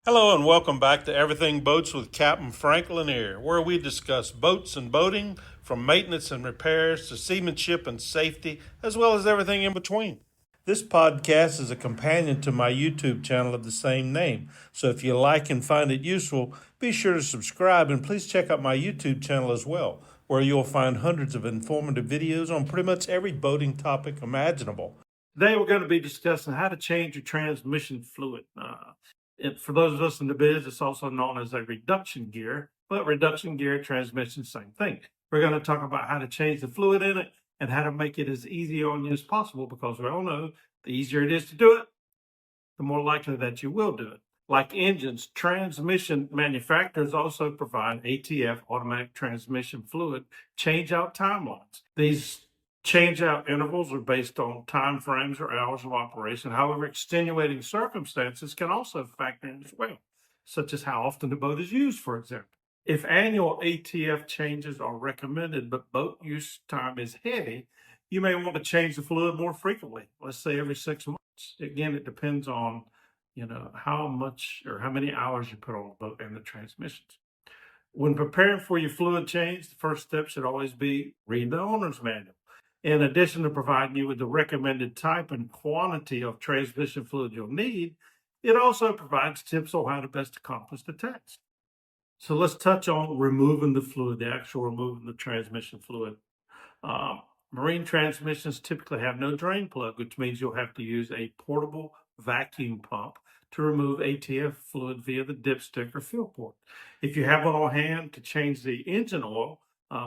Hello and welcome back to Everything Boats with Captain Frank Lanier, where we discuss boats and boating, from maintenance and repairs to seamanship and safety, as well as everything in between. This podcast is a companion to my YouTube channel of the same name, so if you like and find it useful, be sure to subscribe and please check out my YouTube channel as well, where you'll find hundreds of informative videos on pretty much every boating topic imaginable. Today we're going to be discussing how to change your transmission fluid. For those of us in the biz, it's also known as a reduction gear, but reduction gear, transmission, same thing. We're going to talk about how to change the fluid in it and how to make it as easy on you as possible, because we all know the easier it is to do it, the more likely that you will do it. Like engines, transmission manufacturers also provide ATF, automatic transmission fluid, change-out timelines. These change-out intervals are based on time frames or hours of operation. However, extenuating circumstances can also factor in as well, such as how often the boat is used, for example. If annual ATF changes are recommended, but boat use time is heavy, you may want to change the fluid more frequently, let's say every 6 months. Again, it depends on how much or how many hours you put on the boat and the transmissions. When preparing for your fluid change, the first step should always be read the owner's manual. In addition to providing you with the recommended type and quantity of transmission fluid you'll need, it also provides tips on how to best accomplish the task. So let's touch on removing the fluid, the actual removing the transmission fluid. Marine transmissions typically have no drain plug, which means you'll have to use a portable vacuum pump to remove ATF fluid via the dipstick or fill port. If you have one on hand to change the engine oil,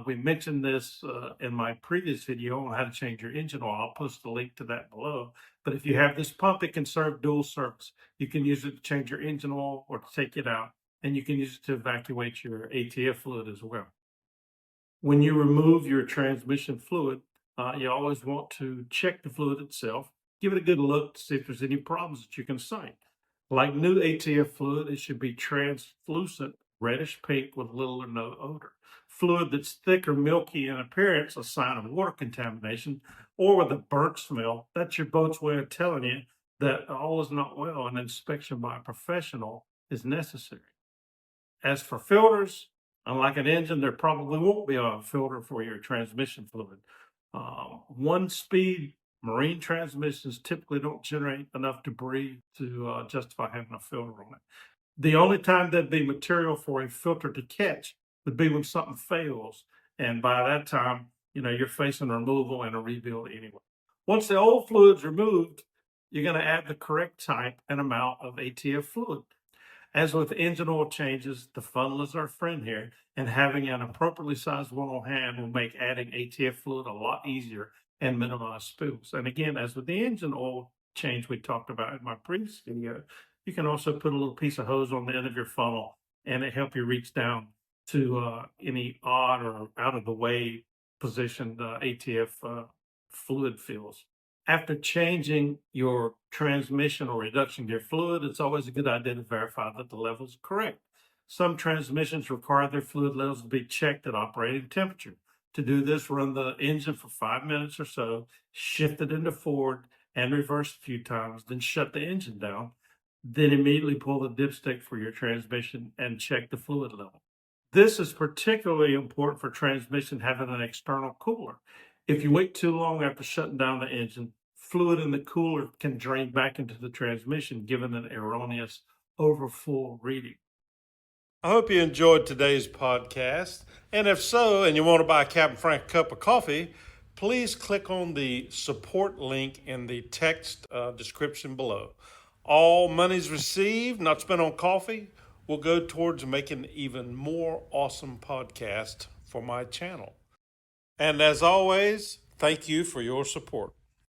we mentioned this in my previous video on how to change your engine oil. I'll post a link to that below. But if you have this pump, it can serve dual service. You can use it to change your engine oil or to take it out, and you can use it to evacuate your ATF fluid as well. When you remove your transmission fluid, you always want to check the fluid itself, give it a good look to see if there's any problems that you can cite. Like new ATF fluid, it should be translucent, reddish pink with little or no odor. Fluid that's thick or milky in appearance, a sign of water contamination, or with a burnt smell, that's your boat's way of telling you that all is not well and inspection by a professional is necessary. As for filters, unlike an engine, there probably won't be a filter for your transmission fluid. One-speed marine transmissions typically don't generate enough debris to justify having a filter on it. The only time there'd be material for a filter to catch would be when something fails. And by that time, you're facing removal and a rebuild anyway. Once the old fluid's removed, you're going to add the correct type and amount of ATF fluid. As with engine oil changes, the funnel is our friend here, and having an appropriately sized one on hand will make adding ATF fluid a lot easier and minimize spills. And again, as with the engine oil change we talked about in my previous video, you can also put a little piece of hose on the end of your funnel, and it help you reach down to any odd or out of the way positioned ATF fluid fills. After changing your transmission or reduction gear fluid, it's always a good idea to verify that the level is correct. Some transmissions require their fluid levels to be checked at operating temperature. To do this, run the engine for 5 minutes or so, shift it into forward and reverse a few times, then shut the engine down. Then immediately pull the dipstick for your transmission and check the fluid level. This is particularly important for transmission having an external cooler. If you wait too long after shutting down the engine, fluid in the cooler can drain back into the transmission, giving an erroneous overfull reading. I hope you enjoyed today's podcast. And if so, and you want to buy Captain Frank a cup of coffee, please click on the support link in the text description below. All monies received, not spent on coffee, will go towards making even more awesome podcasts for my channel. And as always, thank you for your support.